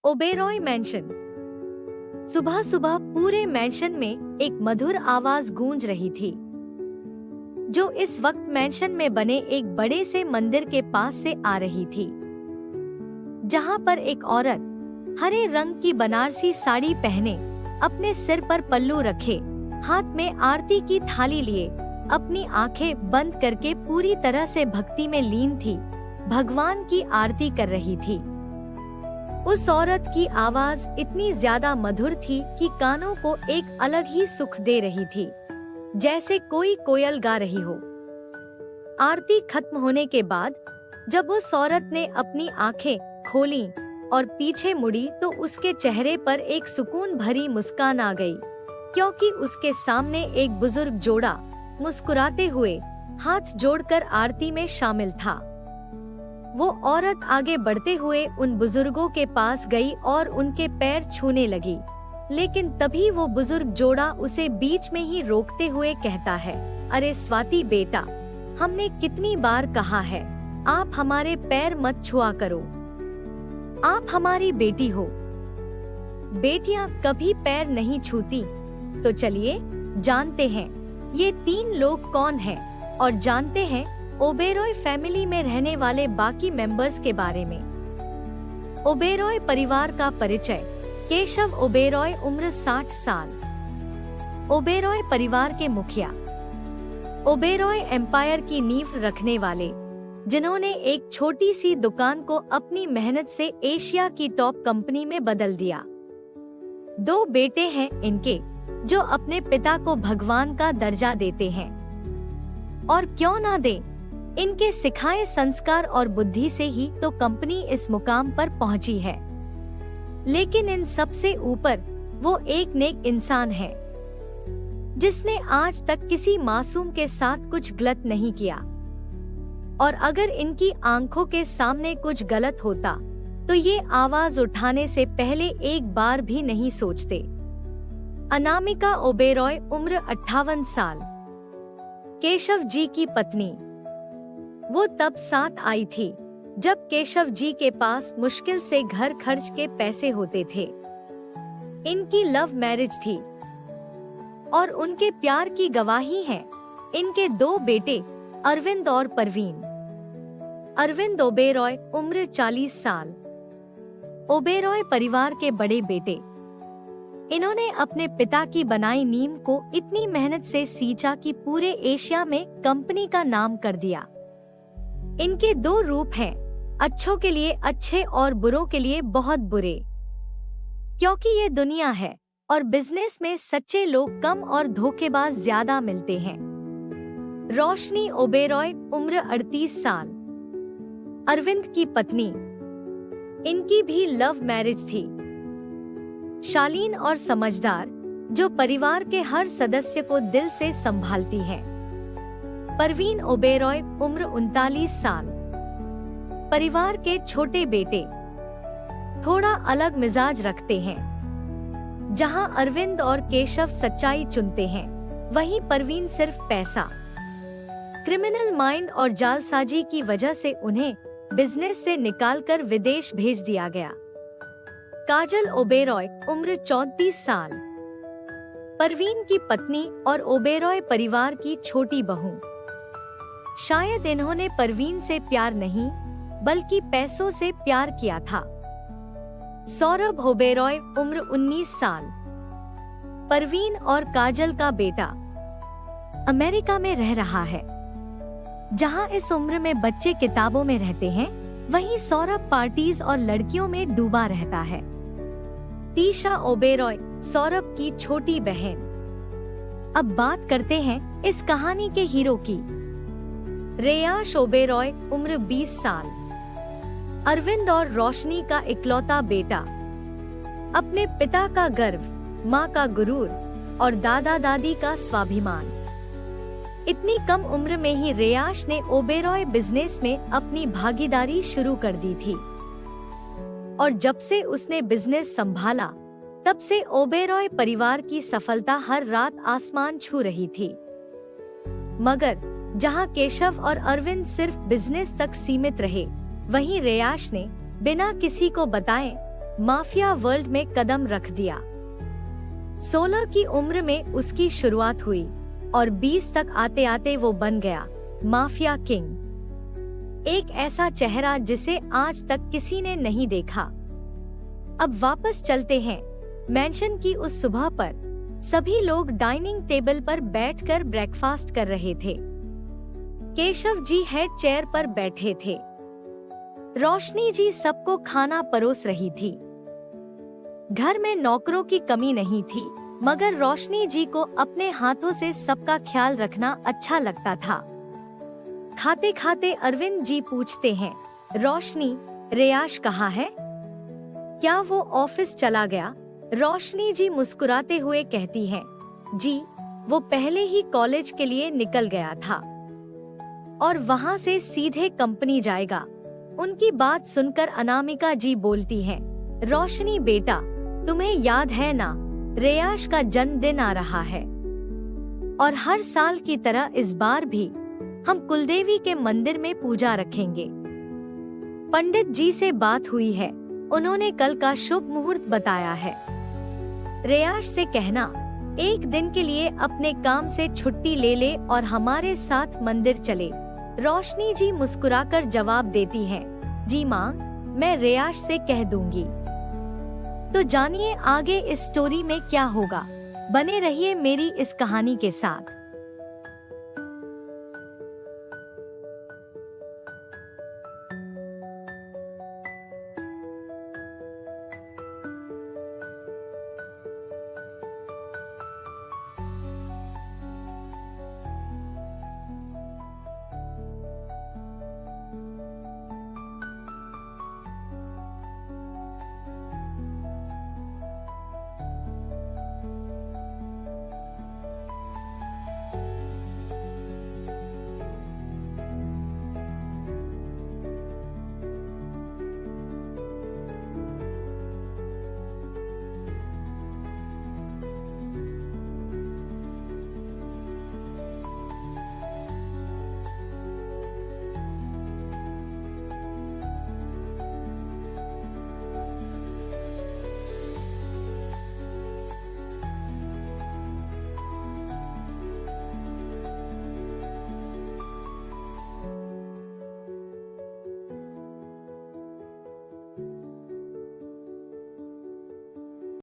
Oberoi mention. सुबह सुबह पूरे मैंशन में एक मधुर आवाज गूंज रही थी, जो इस वक्त मैंशन में बने एक बड़े से मंदिर के पास से आ रही थी, जहां पर एक औरत हरे रंग की बनारसी साड़ी पहने, अपने सिर पर पल्लू रखे, हाथ में आरती की थाली लिए, अपनी आंखें बंद करके पूरी तरह से भक्ति में लीन थी, भगवान की आरती कर रही थी। उस औरत की आवाज इतनी ज्यादा मधुर थी कि कानों को एक अलग ही सुख दे रही थी, जैसे कोई कोयल गा रही हो। आरती खत्म होने के बाद जब उस औरत ने अपनी आंखें खोली और पीछे मुड़ी तो उसके चेहरे पर एक सुकून भरी मुस्कान आ गई, क्योंकि उसके सामने एक बुजुर्ग जोड़ा मुस्कुराते हुए हाथ जोड़कर आरती में शामिल था। वो औरत आगे बढ़ते हुए उन बुजुर्गों के पास गई और उनके पैर छूने लगी, लेकिन तभी वो बुजुर्ग जोड़ा उसे बीच में ही रोकते हुए कहता है, अरे स्वाति बेटा, हमने कितनी बार कहा है, आप हमारे पैर मत छुआ करो। आप हमारी बेटी हो, बेटियां कभी पैर नहीं छूती। तो चलिए जानते हैं ये 3 लोग कौन हैं और जानते हैं ओबेरॉय फैमिली में रहने वाले बाकी मेंबर्स के बारे में। ओबेरॉय परिवार का परिचय। केशव ओबेरॉय, उम्र 60 साल, ओबेरॉय परिवार के मुखिया। ओबेरॉय एम्पायर की नींव रखने वाले, जिन्होंने एक छोटी सी दुकान को अपनी मेहनत से एशिया की टॉप कंपनी में बदल दिया। 2 बेटे हैं इनके, जो अपने पिता को भगवान का दर्जा देते हैं, और क्यों ना दे, इनके सिखाए संस्कार और बुद्धि से ही तो कंपनी इस मुकाम पर पहुंची है। लेकिन इन सब से ऊपर वो एक नेक इंसान है, जिसने आज तक किसी मासूम के साथ कुछ गलत नहीं किया, और अगर इनकी आंखों के सामने कुछ गलत होता तो ये आवाज उठाने से पहले एक बार भी नहीं सोचते। अनामिका ओबेरॉय, उम्र 58 साल, केशव जी की पत्नी। वो तब साथ आई थी जब केशव जी के पास मुश्किल से घर खर्च के पैसे होते थे। इनकी लव मैरिज थी और उनके प्यार की गवाही हैं इनके 2 बेटे अरविंद और परवीन। अरविंद ओबेरॉय, उम्र 40 साल, ओबेरॉय परिवार के बड़े बेटे। इन्होंने अपने पिता की बनाई नींव को इतनी मेहनत से सींचा कि पूरे एशिया में कंपनी का नाम कर दिया। इनके 2 रूप हैं, अच्छों के लिए अच्छे और बुरों के लिए बहुत बुरे, क्योंकि ये दुनिया है और बिजनेस में सच्चे लोग कम और धोखेबाज ज्यादा मिलते हैं। रोशनी ओबेरॉय, उम्र 38 साल, अरविंद की पत्नी। इनकी भी लव मैरिज थी। शालीन और समझदार, जो परिवार के हर सदस्य को दिल से संभालती हैं। परवीन ओबेरॉय, उम्र 39 साल, परिवार के छोटे बेटे। थोड़ा अलग मिजाज रखते हैं। जहां अरविंद और केशव सच्चाई चुनते हैं, वहीं परवीन सिर्फ पैसा। क्रिमिनल माइंड और जालसाजी की वजह से उन्हें बिजनेस से निकालकर विदेश भेज दिया गया। काजल ओबेरॉय, उम्र 34 साल, परवीन की पत्नी और ओबेरॉय परिवार की छोटी बहू। शायद इन्होंने परवीन से प्यार नहीं, बल्कि पैसों से प्यार किया था। सौरभ ओबेरॉय, उम्र 19 साल, परवीन और काजल का बेटा, अमेरिका में रह रहा है। जहां इस उम्र में बच्चे किताबों में रहते हैं, वहीं सौरभ पार्टीज और लड़कियों में डूबा रहता है। तीशा ओबेरॉय, सौरभ की छोटी बहन। अब बात करते हैं इस कहानी के हीरो की। रेयाश ओबेरॉय, उम्र 20 साल, अरविंद और रोशनी का इकलौता बेटा। अपने पिता का गर्व, माँ का गुरूर और दादा दादी का स्वाभिमान। इतनी कम उम्र में ही रेयाश ने ओबेरॉय बिजनेस में अपनी भागीदारी शुरू कर दी थी, और जब से उसने बिजनेस संभाला, तब से ओबेरॉय परिवार की सफलता हर रात आसमान छू रही थी। मगर जहां केशव और अरविंद सिर्फ बिजनेस तक सीमित रहे, वहीं रेयाश ने बिना किसी को बताए माफिया वर्ल्ड में कदम रख दिया। 16 की उम्र में उसकी शुरुआत हुई और 20 तक आते आते वो बन गया माफिया किंग। एक ऐसा चेहरा जिसे आज तक किसी ने नहीं देखा। अब वापस चलते हैं मैंशन की उस सुबह पर। सभी लोग डाइनिंग टेबल पर बैठकर ब्रेकफास्ट कर रहे थे। केशव जी हेड चेयर पर बैठे थे। रोशनी जी सबको खाना परोस रही थी। घर में नौकरों की कमी नहीं थी, मगर रोशनी जी को अपने हाथों से सबका ख्याल रखना अच्छा लगता था। खाते खाते अरविंद जी पूछते हैं, रोशनी, रियाज कहाँ है? क्या वो ऑफिस चला गया? रोशनी जी मुस्कुराते हुए कहती हैं, जी वो पहले ही कॉलेज के लिए निकल गया था और वहाँ से सीधे कंपनी जाएगा। उनकी बात सुनकर अनामिका जी बोलती हैं, रोशनी बेटा, तुम्हें याद है ना, रियाज का जन्मदिन आ रहा है और हर साल की तरह इस बार भी हम कुलदेवी के मंदिर में पूजा रखेंगे। पंडित जी से बात हुई है, उन्होंने कल का शुभ मुहूर्त बताया है। रियाज से कहना एक दिन के लिए अपने काम से छुट्टी ले ले और हमारे साथ मंदिर चले। रोशनी जी मुस्कुराकर जवाब देती हैं, जी माँ, मैं रियाज से कह दूंगी। तो जानिए आगे इस स्टोरी में क्या होगा। बने रहिए मेरी इस कहानी के साथ।